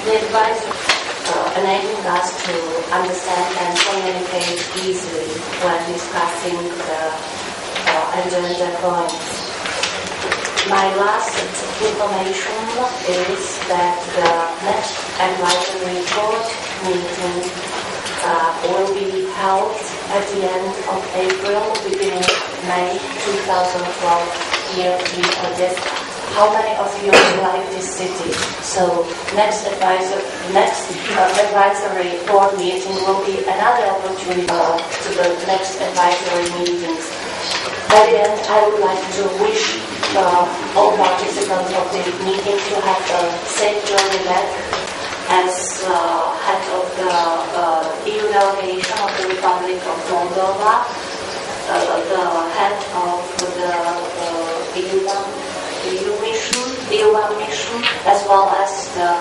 The advice enabling us to understand and communicate easily when discussing the agenda points. My last information is that the next advisory board meeting will be held at the end of April, beginning May 2012 here in Odessa. How many of you like this city? So next advisory board meeting will be another opportunity to the next advisory meetings. At the end, I would like to wish all participants of the meeting to have a safe journey back. As head of the EU delegation of the Republic of Moldova, the head of the EU mission, as well as the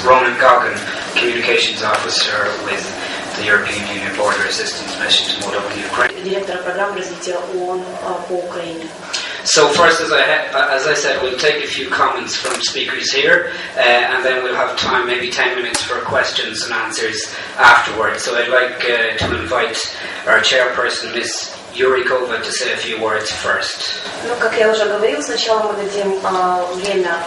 Roman Gogan, Communications Officer with the European Union Border Assistance Mission to Moldova and Ukraine. Директор программы развития ООН по Украине. So first, as I said, we'll take a few comments from speakers here, and then we'll have time, maybe 10 minutes for questions and answers afterwards. So I'd like to invite our chairperson, Ms. Yurikova, to say a few words first. Ну, как я уже говорил, сначала мы дадим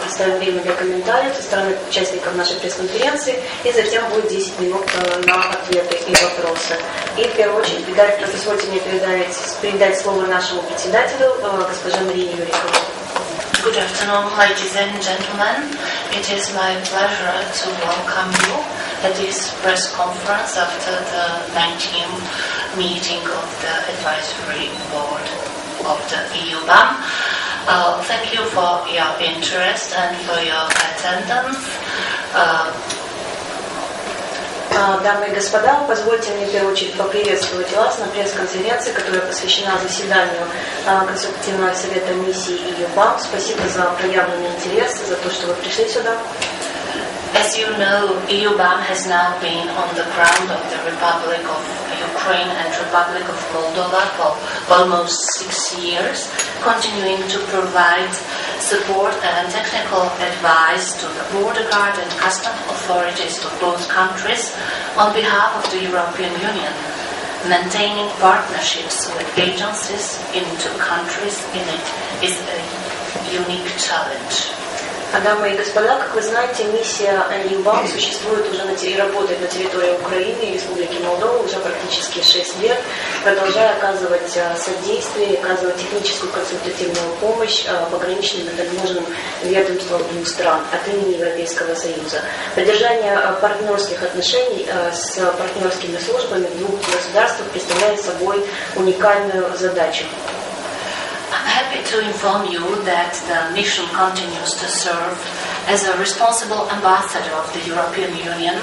оставим время для комментариев со стороны участников нашей пресс-конференции, и затем будет 10 минут на ответы и вопросы. И в первую очередь, позвольте мне передать слово нашему председателю, госпоже Марии Юриковой. Good afternoon, ladies and gentlemen. It is my pleasure to welcome you at this press conference after the 19th meeting of the advisory board of the EU BAM. Thank you for your interest and for your attendance. Дамы и господа, позвольте мне в первую очередь поприветствовать вас на пресс-конференции, которая посвящена заседанию консультативного совета миссии EU-BAM. Спасибо за проявленный интерес, за то, что вы пришли сюда. As you know, EU-BAM has now been on the ground of the Republic of Ukraine and Republic of Moldova for almost 6 years, continuing to provide support and technical advice to the border guard and customs authorities of both countries on behalf of the European Union. Maintaining partnerships with agencies in two countries in it is a unique challenge. Дамы и господа, как вы знаете, миссия EU-BAM существует уже и работает на территории Украины и Республики Молдова уже практически 6 лет, продолжая оказывать содействие, оказывать техническую консультативную помощь пограничным и таможенным ведомствам двух стран от имени Европейского Союза. Поддержание партнерских отношений с партнерскими службами в двух государствах представляет собой уникальную задачу. I'm happy to inform you that the mission continues to serve as a responsible ambassador of the European Union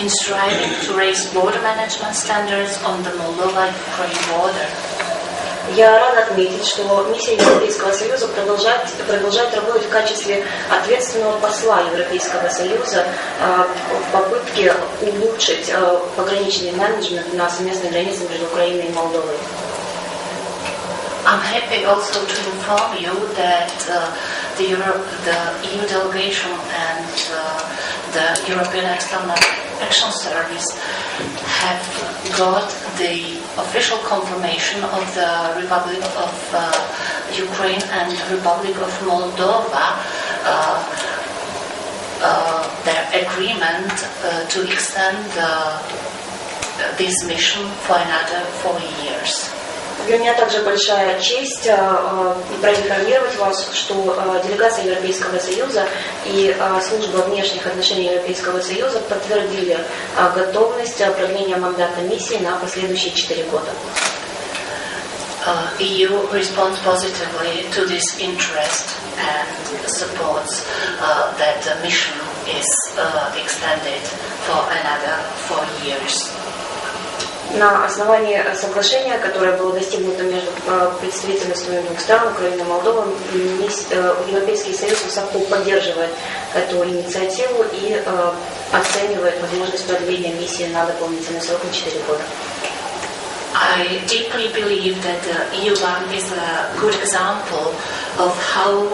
in striving to raise border management standards on the Moldova-Ukraine border. Я рада отметить, что миссия Европейского Союза продолжает работать в качестве ответственного посла Европейского Союза в попытке улучшить пограничный менеджмент на совместной границе между Украиной и Молдовой. I'm happy also to inform you that the EU delegation and the European External Action Service have got the official confirmation of the Republic of Ukraine and Republic of Moldova their agreement to extend this mission for another 4 years. Для меня также большая честь проинформировать вас, что делегация Европейского Союза и служба внешних отношений Европейского Союза подтвердили готовность продления мандата миссии на последующие 4 года. EU responds positively to this interest and supports that the mission is extended for another 4 years. На основании соглашения, которое было достигнуто между представительствами двух стран, Украины и Молдовы, Европейский Союз высоко поддерживает эту инициативу и оценивает возможность продления миссии на дополнительный срок на 4 года. I deeply believe that the EU-BAM is a good example of how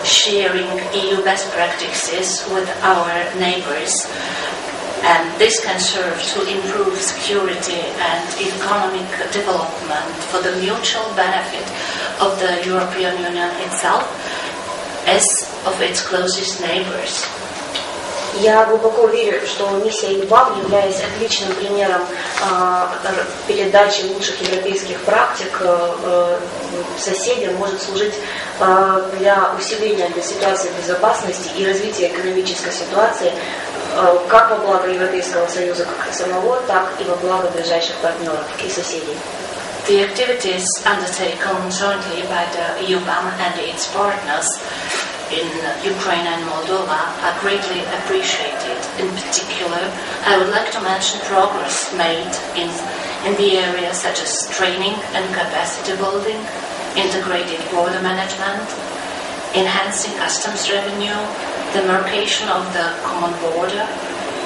sharing EU best practices with our neighbors. And this can serve to improve security and economic development for the mutual benefit of the European Union itself as of its closest neighbors. Я глубоко верю, что миссия ЮБАМ, являясь отличным примером передачи лучших европейских практик соседям, может служить для усиления ситуации безопасности и развития экономической ситуации как во благо Европейского Союза как самого, так и во благо ближайших партнеров и соседей. The activities undertaken jointly by the EUBAM and its partners in Ukraine and Moldova are greatly appreciated. In particular, I would like to mention progress made in the areas such as training and capacity building, integrated border management, enhancing customs revenue, the demarcation of the common border,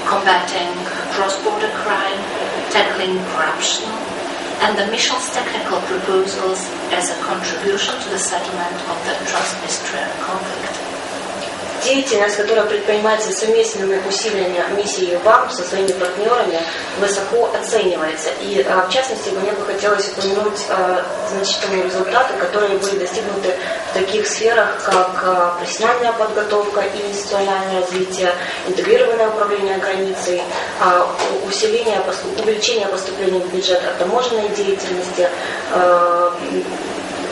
combating cross-border crime, tackling corruption, and the mission's technical proposals as a contribution to the settlement of the Transnistrian conflict. Деятельность, которая предпринимается совместными усилиями миссии ЮБАМ со своими партнерами, высоко оценивается. И в частности, мне бы хотелось упомянуть значительные результаты, которые были достигнуты в таких сферах, как профессиональная подготовка и институциональное развитие, интегрированное управление границей, увеличение поступлений в бюджет от таможенной деятельности,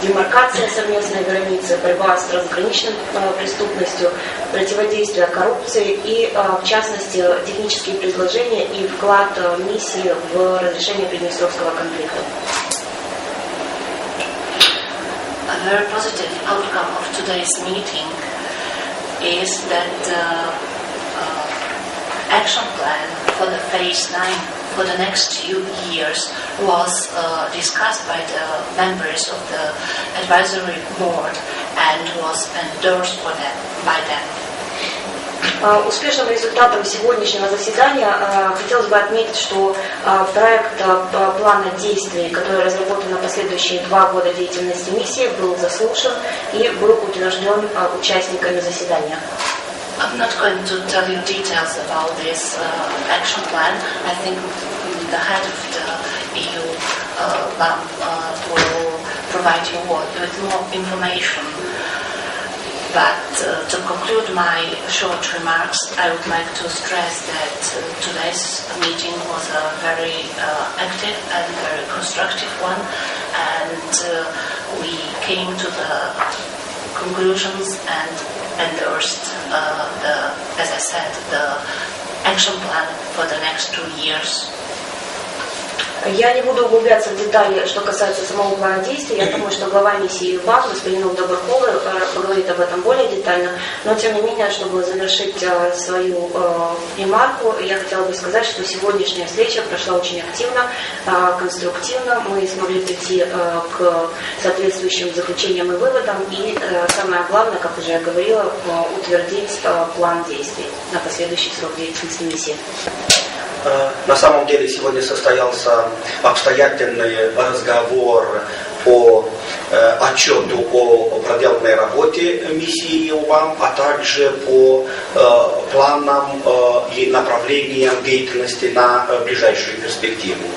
демаркация совместной границы, борьба с трансграничной преступностью, противодействие коррупции и, в частности, технические предложения и вклад миссии в разрешение Приднестровского конфликта. A very positive outcome of today's meeting is that the action plan for the phase 9 for the next 2 years was discussed by the members of the advisory board and was endorsed by them. Успешным результатом сегодняшнего заседания хотелось бы отметить, что проект плана действий, который разработан на последующие 2 года деятельности миссии, был заслушан и был утвержден участниками заседания. I'm not going to tell you details about this action plan. I think the head of the EU BAM will provide you with more information. But to conclude my short remarks, I would like to stress that today's meeting was a very active and very constructive one, and we came to the conclusions and endorsed as I said, the action plan for the next 2 years. Я не буду углубляться в детали, что касается самого плана действий. Я думаю, что глава миссии ЮБАМ, господин Доброховый, поговорит об этом более детально. Но, тем не менее, чтобы завершить свою ремарку, я хотела бы сказать, что сегодняшняя встреча прошла очень активно, конструктивно. Мы смогли прийти к соответствующим заключениям и выводам. И самое главное, как уже я говорила, утвердить план действий на последующий срок деятельности миссии. На самом деле сегодня состоялся обстоятельный разговор по отчету о проделанной работе миссии ЮБАМ, а также по планам и направлениям деятельности на ближайшую перспективу.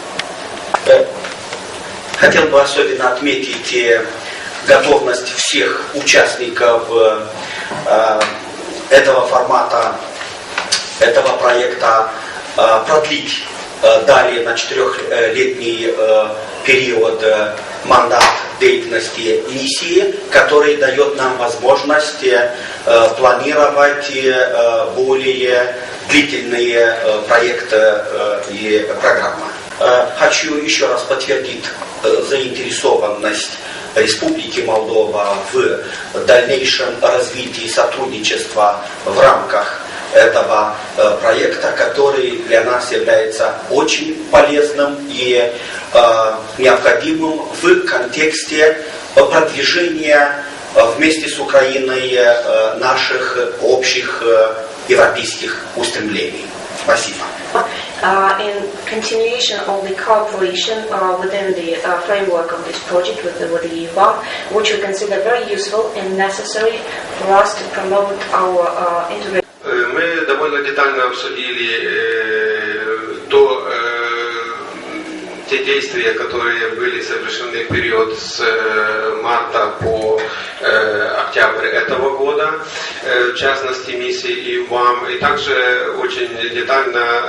Хотел бы особенно отметить готовность всех участников этого формата, этого проекта продлить далее на 4-летний период мандат деятельности миссии, который дает нам возможность планировать более длительные проекты и программы. Хочу еще раз подтвердить заинтересованность Республики Молдова в дальнейшем развитии сотрудничества в рамках этого проекта, который для нас является очень полезным и необходимым в контексте продвижения вместе с Украиной наших общих европейских устремлений. Спасибо. In continuation of the cooperation within the framework of this project with the EUBAM, which we consider very useful and necessary for us to promote our integration. Мы довольно детально обсудили те действия, которые были совершены в период с марта по октябрь этого года, в частности миссии EUBAM, и также очень детально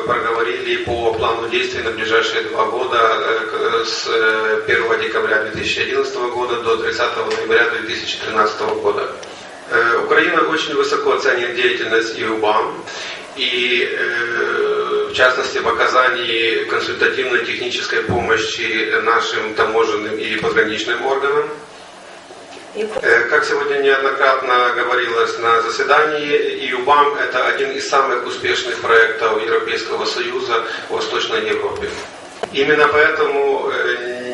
проговорили по плану действий на ближайшие 2 года с 1 декабря 2011 года до 30 ноября 2013 года. Украина очень высоко ценит деятельность EUBAM и, в частности, в оказании консультативно-технической помощи нашим таможенным и пограничным органам. Как сегодня неоднократно говорилось на заседании, EUBAM – это один из самых успешных проектов Европейского Союза в Восточной Европе. Именно поэтому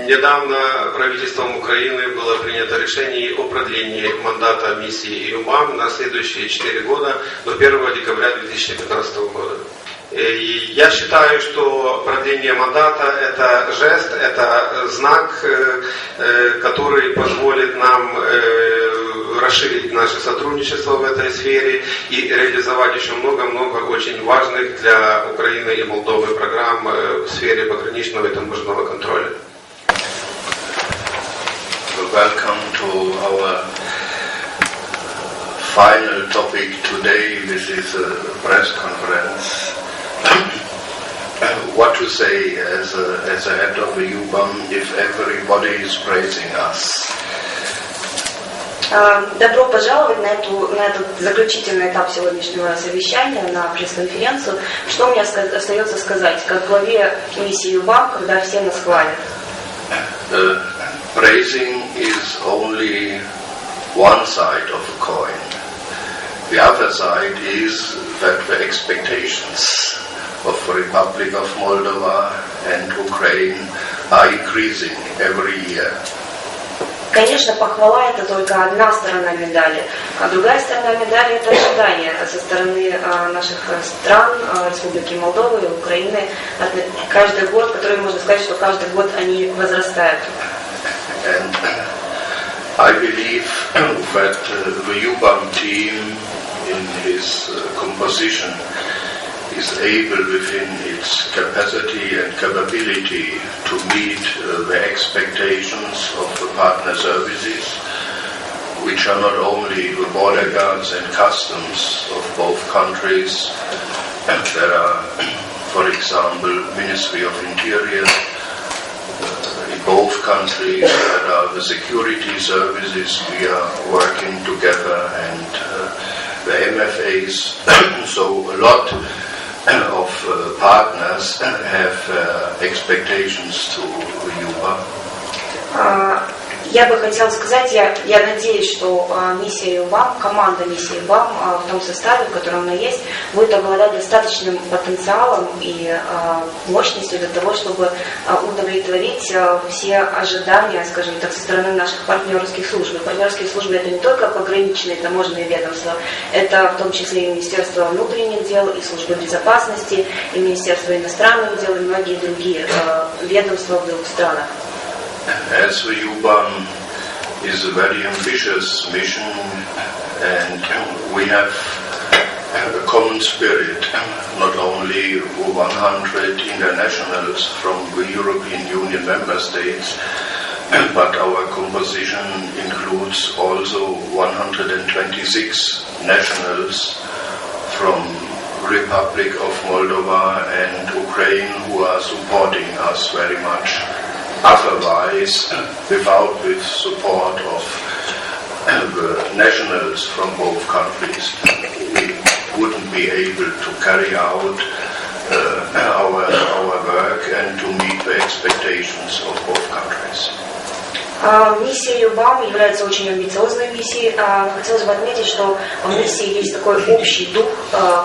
недавно правительством Украины было принято решение о продлении мандата миссии EUBAM на следующие 4 года до 1 декабря 2015 года. И я считаю, что продление мандата – это жест, это знак, который позволит нам расширить наше сотрудничество в этой сфере и реализовать еще много-много очень важных для Украины и Молдовы программ в сфере пограничного и таможенного контроля. Welcome to our final topic today. This is a press conference. What to say as a head of the EUBAM if everybody is praising us? Добро пожаловать на этот заключительный этап сегодняшнего совещания, на пресс-конференцию. Что мне остается сказать, как главе миссии EUBAM, когда все нас хвалят? Praising is only one side of a coin. The other side is that the expectations of the Republic of Moldova and Ukraine are increasing every year. Конечно, похвала – это только одна сторона медали, а другая сторона медали – это ожидания со стороны наших стран, Республики Молдова и Украины. Каждый год, который можно сказать, что каждый год они возрастают. And I believe that the EUBAM team in his composition is able within its capacity and capability to meet the expectations of the partner services, which are not only the border guards and customs of both countries. There are, for example, Ministry of Interior in both countries. There are the security services. We are working together, and the MFAs. So a lot of partners have expectations to EUBAM. Я бы хотела сказать, я надеюсь, что миссия EUBAM, команда миссии EUBAM в том составе, в котором она есть, будет обладать достаточным потенциалом и мощностью для того, чтобы удовлетворить все ожидания, скажем так, со стороны наших партнерских служб. Партнерские службы — это не только пограничные таможенные ведомства, это в том числе и Министерство внутренних дел, и Служба безопасности, и Министерство иностранных дел, и многие другие ведомства в двух странах. As the EUBAM is a very ambitious mission, and we have a common spirit, not only 100 internationals from the European Union member states, but our composition includes also 126 nationals from Republic of Moldova and Ukraine who are supporting us very much. Otherwise, without the support of the nationals from both countries, we wouldn't be able to carry out our work and to meet the expectations of both countries. Миссия ЮБАМ является очень амбициозной миссией. Хотелось бы отметить, что в миссии есть такой общий дух,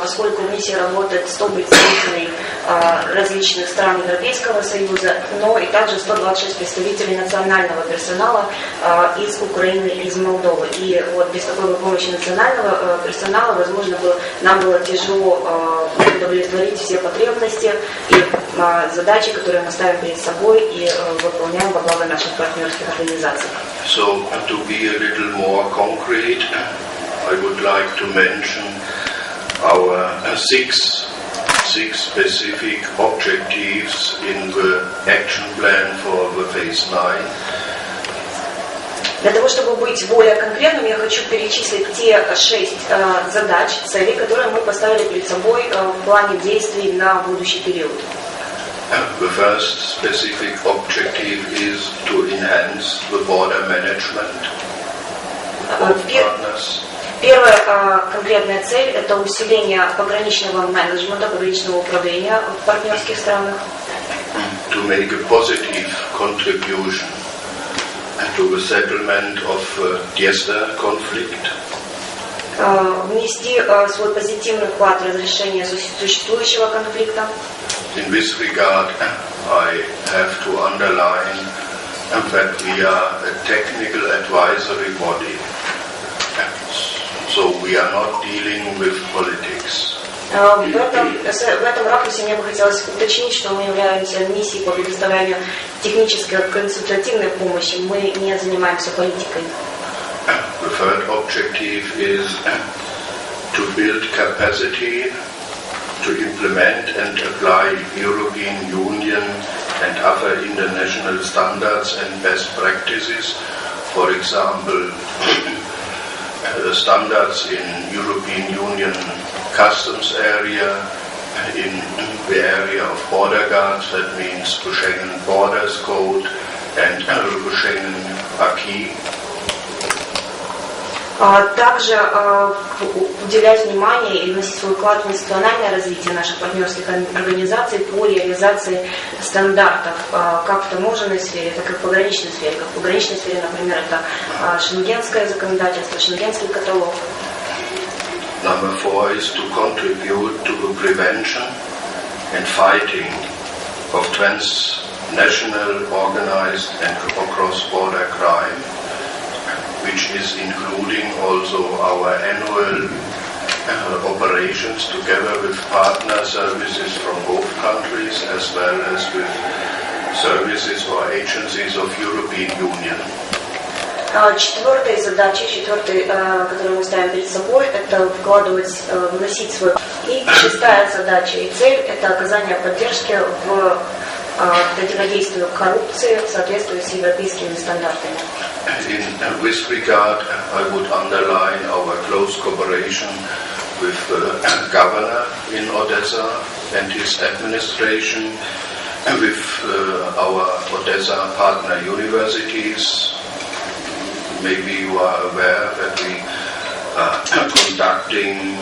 поскольку миссия работает 100 представителей различных стран Европейского Союза, но и также 126 представителей национального персонала из Украины и из Молдовы. И вот без такой помощи национального персонала, возможно, нам было тяжело удовлетворить все потребности и задачи, которые мы ставим перед собой и выполняем во благо наших партнерских организаций. So, to be a little more concrete, I would like to mention our six specific objectives in the action plan for the phase 9. Для того, чтобы быть более конкретным, я хочу перечислить те 6 задач, целей, которые мы поставили перед собой в плане действий на будущий период. The first specific objective is to enhance the border management of partners. Первая конкретная цель – это усиление пограничного менеджмента, пограничного управления в партнерских странах. To make a positive contribution to the settlement of Dniester conflict. Внести свой позитивный вклад в разрешение существующего конфликта. In this regard, I have to underline that we are a technical advisory body, so we are not dealing with politics. В этом ракурсе мне бы хотелось уточнить, что мы являемся миссией по предоставлению технической консультативной помощи. Мы не занимаемся политикой. The third objective is to build capacity to implement and apply European Union and other international standards and best practices. For example, standards in European Union customs area, in the area of border guards, that means the Schengen Borders Code and the Schengen Acquis. Также уделять внимание и вносить свой вклад в институциональное развитие наших партнерских организаций по реализации стандартов как в таможенной сфере, так и в пограничной сфере. Как в пограничной сфере, например, это шенгенское законодательство, шенгенский каталог. Number 4 is to contribute to the prevention and fighting of transnational organized and cross-border crime, which is including also our annual operations together with partner services from both countries as well as with services or agencies of European Union. Четвертой задачей, которую мы ставим перед собой, это вносить свой. И шестая задача и цель – это оказание поддержки в противодействии коррупции в соответствии с европейскими стандартами. In this regard, I would underline our close cooperation with the governor in Odessa and his administration, with our Odessa partner universities. Maybe you are aware that we are conducting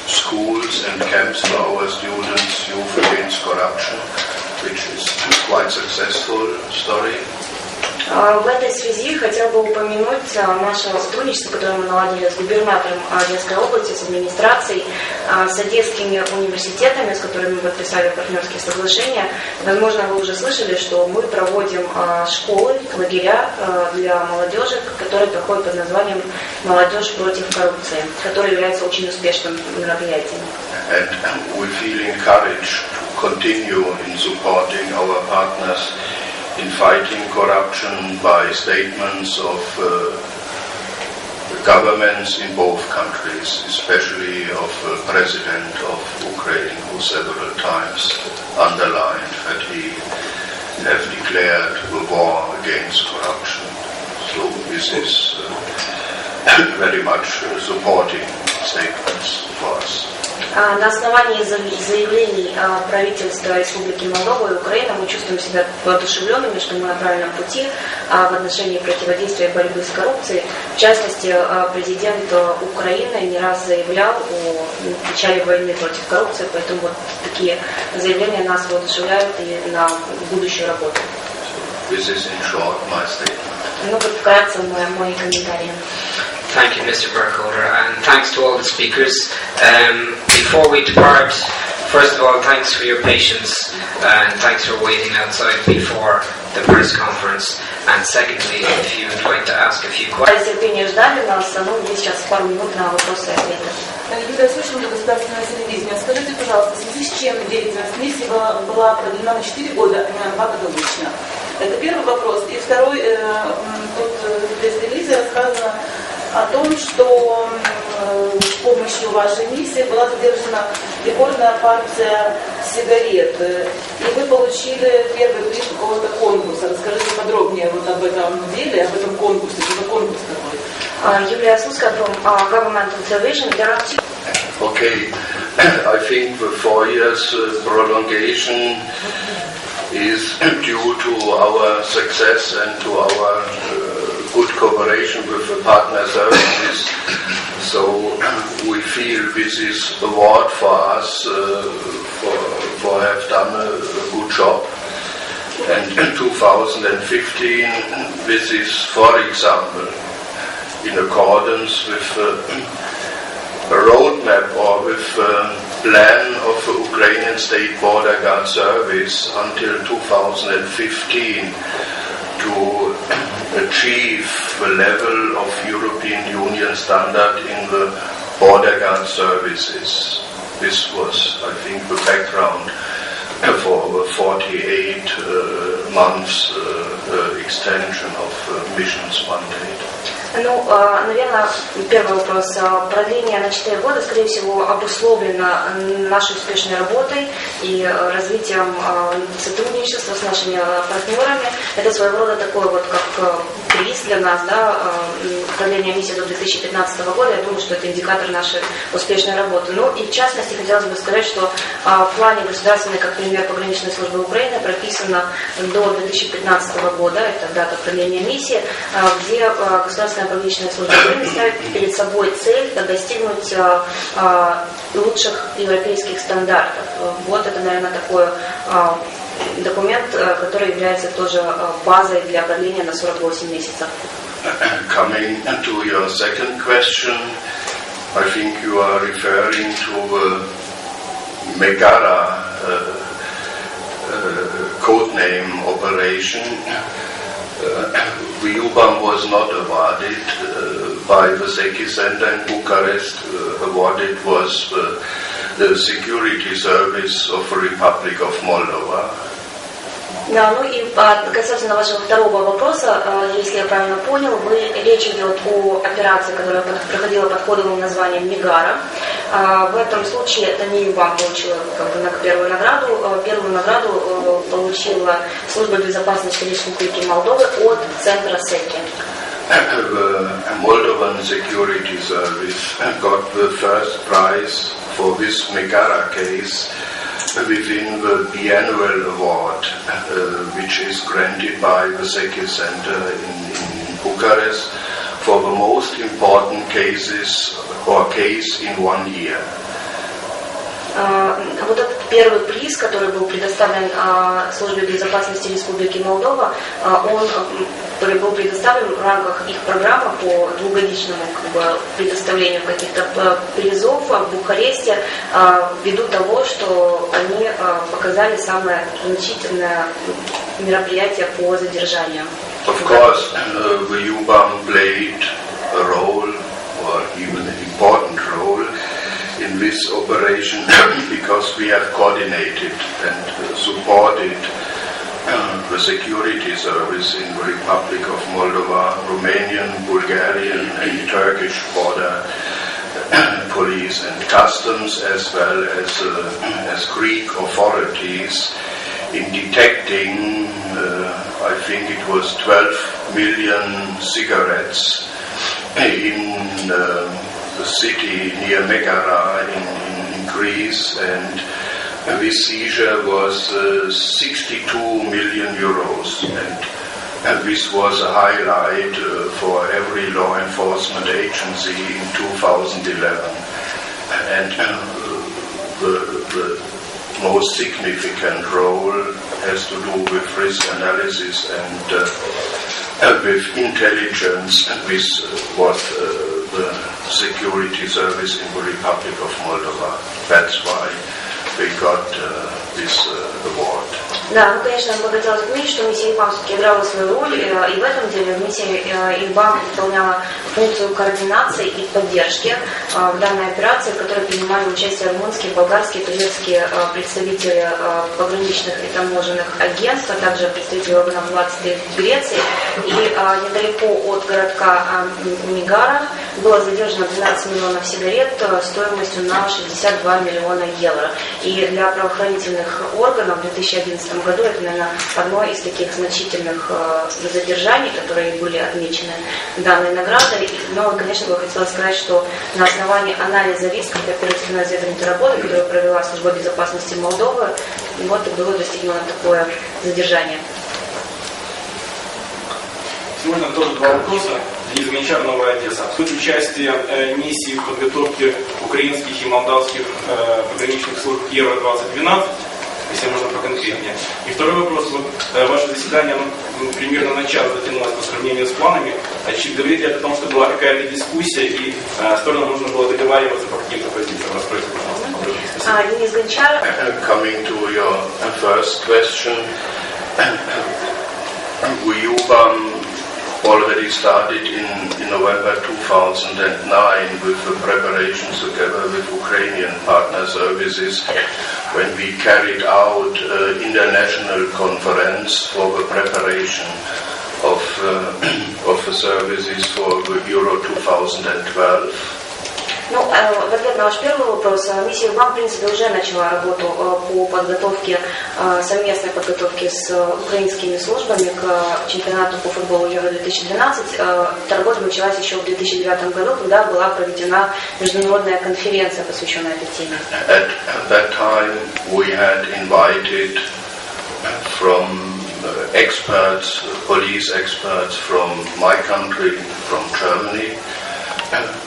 schools and camps for our students, Youth Against Corruption, which is a quite successful story. В этой связи хотел бы упомянуть наше сотрудничество, которое мы наладили с губернатором Одесской области, с администрацией, с одесскими университетами, с которыми мы подписали партнерские соглашения. Возможно, вы уже слышали, что мы проводим школы, лагеря для молодежи, которые проходят под названием «Молодежь против коррупции», которое является очень успешным мероприятием. And we feel encouraged to continue in supporting our partners in fighting corruption by statements of the governments in both countries, especially of the President of Ukraine, who several times underlined that he has declared the war against corruption. So this is very much supporting statements for us. На основании заявлений правительства Республики Молдова и Украины мы чувствуем себя воодушевленными, что мы на правильном пути в отношении противодействия и борьбы с коррупцией. В частности, президент Украины не раз заявлял о начале войны против коррупции, поэтому вот такие заявления нас воодушевляют и на будущую работу. This is in short my statement. Ну вот вкратце мой комментарий. Thank you, Mr. Burkholder, and thanks to all the speakers. Before we depart, first of all, thanks for your patience and thanks for waiting outside before the press conference. And secondly, if you would like to ask a few questions. Терпение ждали нас, ну, есть сейчас пару минут на вопросы и ответы. Юлия Сущенко, государственное телевидение. Скажите, пожалуйста, в связи с чем деятельность миссии была продлена на 4 года, а не на 2 года обычно? Это первый вопрос. И второй, тут в пресс-релизе рассказано о том, что с помощью вашей миссии была задержана рекордная партия сигарет. И вы получили первый приз какого-то конкурса. Расскажите подробнее вот об этом деле, об этом конкурсе. Что за конкурс такой? Юлия Слуцкая from Governmental Television. There are two. Okay, I think the 4 years prolongation is due to our success and to our good cooperation with the partner services. So we feel this is a award for us for have done a good job. And in 2015, this is, for example, in accordance with a roadmap or with a plan of the Ukrainian State Border Guard Service until 2015 to achieve the level of European Union standard in the border guard services. This was, I think, the background for the 48 months extension of missions mandate. Ну, наверное, первый вопрос. Продление на 4 года, скорее всего, обусловлено нашей успешной работой и развитием сотрудничества с нашими партнерами. Это своего рода такой вот как приз для нас, да, продление миссии до 2015 года. Я думаю, что это индикатор нашей успешной работы. Ну и в частности, хотелось бы сказать, что в плане государственной, как пример пограничной службы Украины, прописано до 2015 года, это дата продления миссии, где государственная пограничная служба Украины ставит перед собой цель достигнуть лучших европейских стандартов. Вот это, наверное, такой документ, который является тоже базой для продления на 48 месяцев. Coming to your second question, I think you are referring to Megara codename operation. The UBAM was not awarded by the Zeki Center in Bucharest. Awarded was the Security Service of the Republic of Moldova. Да, ну и касательно вашего второго вопроса, если я правильно понял, речь идет о операции, которая проходила под кодовым названием Мегара. В этом случае это не ЮБАМ получила первую награду. Первую награду получила Служба безопасности Республики Молдовы от центра СЕКИ. The Moldovan Security Service got the first prize for this Megara case within the biannual award, which is granted by the Zeki Center in Bucharest for the most important cases or case in 1 year. Вот этот первый приз, который был предоставлен Службе безопасности Республики Молдова, он был предоставлен в рамках их программы по двухгодичному предоставлению каких-то призов в Бухаресте ввиду того, что они показали самое значительное мероприятие по задержанию. Of course, the UBAM played a role, or even an important role, in this operation because we have coordinated and supported the security service in the Republic of Moldova, Romanian, Bulgarian and Turkish border police and customs, as well as Greek authorities in detecting, I think it was 12 million cigarettes in the city near Megara in Greece, and this seizure was 62 million euros, and this was a highlight for every law enforcement agency in 2011. And the most significant role has to do with risk analysis and with intelligence and with what the security service in the Republic of Moldova. That's why we got this award. Да, ну, конечно, бы хотелось отметить, что миссия ИБАМ все-таки играла свою роль, и в этом деле миссия ИБАМ выполняла функцию координации и поддержки в данной операции, в которой принимали участие румынские, болгарские, турецкие представители пограничных и таможенных агентств, а также представители органов власти в Греции. И недалеко от городка Мигара было задержано 12 миллионов сигарет стоимостью на 62 миллиона евро. И для правоохранительных органов в 2011 году это, наверное, одно из таких значительных задержаний, которые были отмечены данной наградой. Но, конечно, бы хотела сказать, что на основании анализа рисков и оперативно-разведывательной работы, которую провела Служба безопасности Молдовы, вот и было достигнуто такое задержание. Сегодня тоже два вопроса. Денис Гончар, Новая Одесса. Суть участия миссии в подготовке украинских и молдавских пограничных служб Евро-2012, если можно поконкретнее. И второй вопрос. Вот, ваше заседание примерно на час затянулось по сравнению с планами. Говорит ли это о том, что была какая-то дискуссия и сторонам нужно было договариваться по каким-то позициям? Раскройте, пожалуйста. Денис Гончар. Coming to your first question, UBAM already started in November 2009 with the preparations together with Ukrainian partner services when we carried out international conference for the preparation of the services for the Euro 2012. Ну, в ответ на ваш первый вопрос, миссия ИБАМ, в принципе, уже начала работу по подготовке, совместной подготовке с украинскими службами к чемпионату по футболу Евро-2012. Эта работа началась еще в 2009 году, когда была проведена международная конференция, посвященная этой теме. At that time we had invited from experts, police experts from my country, from Germany,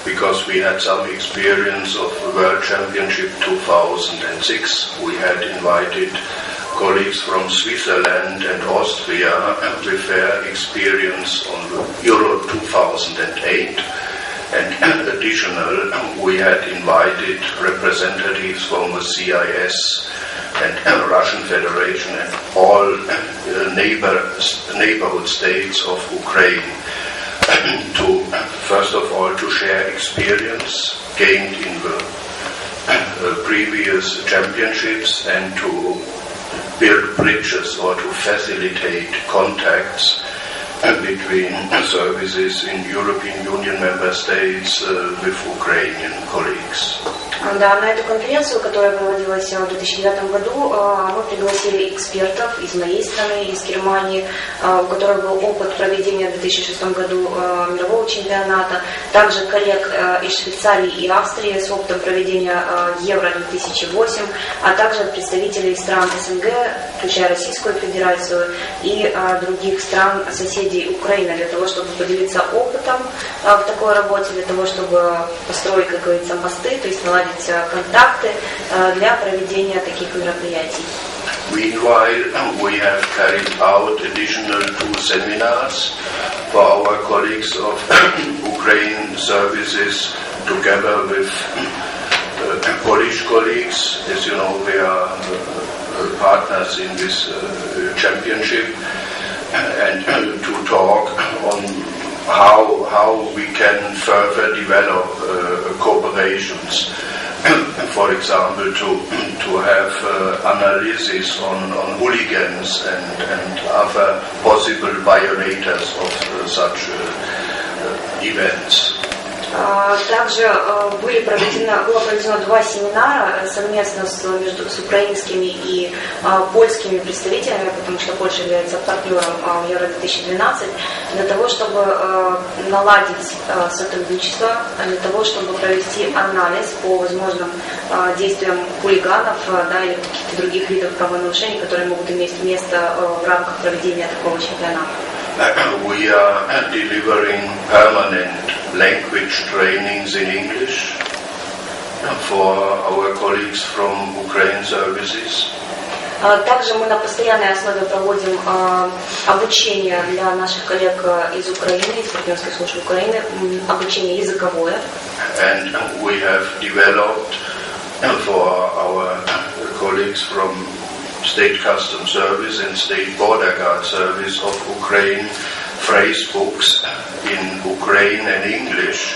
because we had some experience of the World Championship 2006. We had invited colleagues from Switzerland and Austria with their experience on the Euro 2008. And additional, we had invited representatives from the CIS and Russian Federation and all neighborhood states of Ukraine to, first of all, to share experience gained in the previous championships and to build bridges or to facilitate contacts between services in European Union member states with Ukrainian colleagues. Да, на эту конференцию, которая проводилась в 2009 году, мы пригласили экспертов из моей страны, из Германии, у которых был опыт проведения в 2006 году мирового чемпионата, также коллег из Швейцарии и Австрии с опытом проведения Евро-2008, а также представителей стран СНГ, включая Российскую Федерацию и других стран соседей Украины, для того, чтобы поделиться опытом в такой работе, для того, чтобы построить, как говорится, мосты, то есть наладить контакты для проведения таких мероприятий. Meanwhile, we have carried out additional 2 seminars for our colleagues of Ukraine services together with Polish colleagues. As you know, we are partners in this championship, and to talk on how we can further develop cooperations. For example, to have analysis on hooligans and other possible violators of such events. Также было проведено 2 семинара совместно с украинскими и польскими представителями, потому что Польша является партнером Евро-2012, для того, чтобы наладить сотрудничество, для того, чтобы провести анализ по возможным действиям хулиганов, да, или каких-то других видов правонарушений, которые могут иметь место в рамках проведения такого чемпионата. We are delivering permanent language trainings in English for our colleagues from Ukraine services. Также мы на постоянной основе проводим обучение для наших коллег из Украины, из партнерских служб Украины, обучение языковое. And we have developed for our colleagues from State Customs Service and State Border Guard Service of Ukraine phrase books in Ukraine and English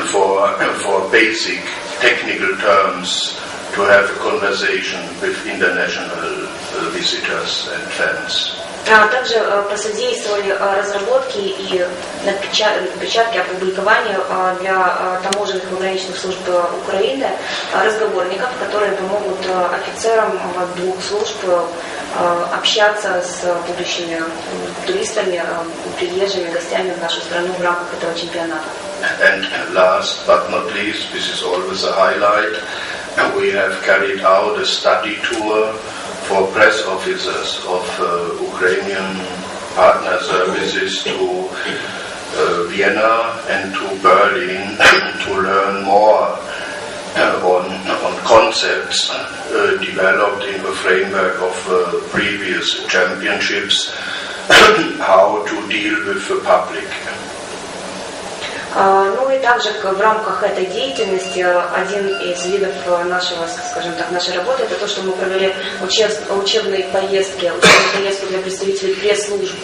for basic technical terms to have a conversation with international visitors and fans. Также посодействовали разработке и напечатке, опубликованию для таможенных и пограничных служб Украины разговорников, которые помогут офицерам двух служб общаться с будущими туристами, приезжими гостями в нашу страну в рамках этого чемпионата. And last but not least, this is always a highlight, we have carried out a study tour for press officers of Ukrainian partner services to Vienna and to Berlin to learn more on concepts developed in the framework of previous championships, how to deal with the public. Ну и также в рамках этой деятельности один из видов нашего, скажем так, нашей работы — это то, что мы провели учебные поездки для представителей пресс-служб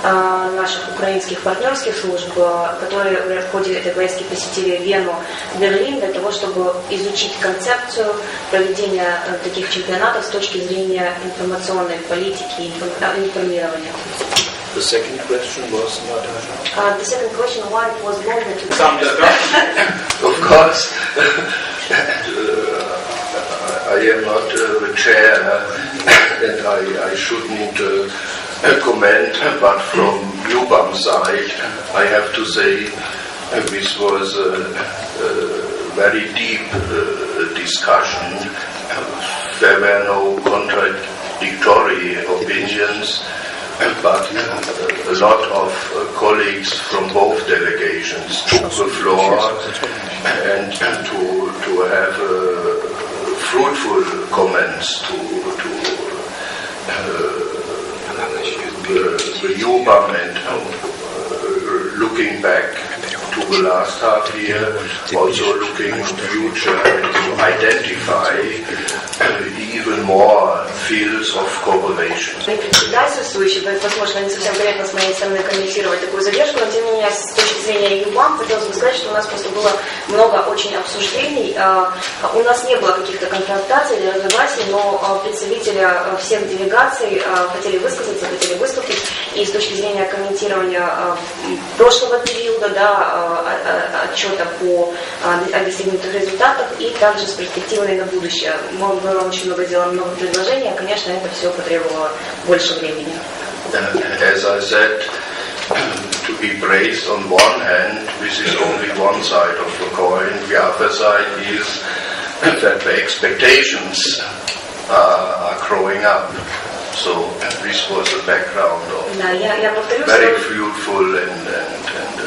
наших украинских партнерских служб, которые в ходе этой поездки посетили Вену, Берлин, для того, чтобы изучить концепцию проведения таких чемпионатов с точки зрения информационной политики и информирования. The second question was, Natasha? The second question, why it was longer to... Сам discussion. Of course. I am not the chair and I shouldn't comment, but from UBAM side, I have to say this was a very deep discussion. There were no contradictory opinions, but a lot of colleagues from both delegations took the floor and to have fruitful comments to the UBAM and looking back to the last half year, also looking to the future and to identify even more fields of cooperation. Присутствующие, возможно, не совсем корректно с моей стороны комментировать такую задержку, но тем не менее, с точки зрения ЮБАМ, хотелось бы сказать, что у нас просто было много очень обсуждений. У нас не было каких-то конфронтаций или разногласий, но представители всех делегаций хотели высказаться, хотели выступить. И с точки зрения комментирования прошлого периода, отчета о достигнутых результатах и также с перспективой на будущее. Мы было очень много сделано, много предложений, и, конечно, это все потребовало больше времени. As I said, to be praised on one hand, this is only one side of the coin. The other side is that the expectations are growing up. So this was the background of very fruitful and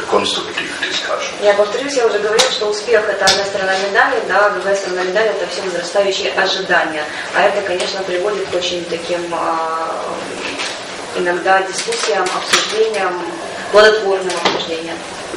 constructive discussion. Я повторюсь, я уже говорил, что успех — это одна сторона медали, другая сторона медали — это все возрастающие ожидания. А это, конечно, приводит к очень таким иногда дискуссиям, обсуждениям, плодотворным обсуждениям.